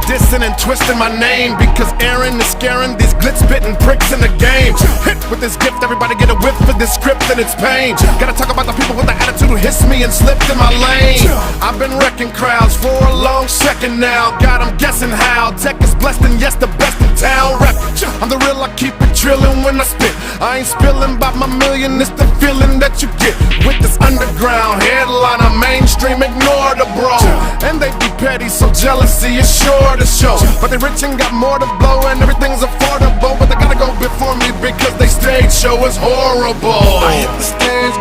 dissing and twisting my name because Aaron is scaring these glitz spitting pricks in the game. Hit with this gift, everybody get a whiff of this script and it's pain. Gotta talk about the people with the attitude who hissed me and slipped in my lane. I've been wrecking crowds for a long second now. God, I'm guessing how tech is blessed and yes, the best in town. Rap, I'm the real, I keep it trillin' when I spit. I ain't spilling by my million, it's the feeling that you get with this underground headliner. Mainstream, ignore the bro. And they be petty, so jealousy is sure to show. But they rich and got more to blow and everything's affordable. But they gotta go before me because they stage show is horrible. I hit the stage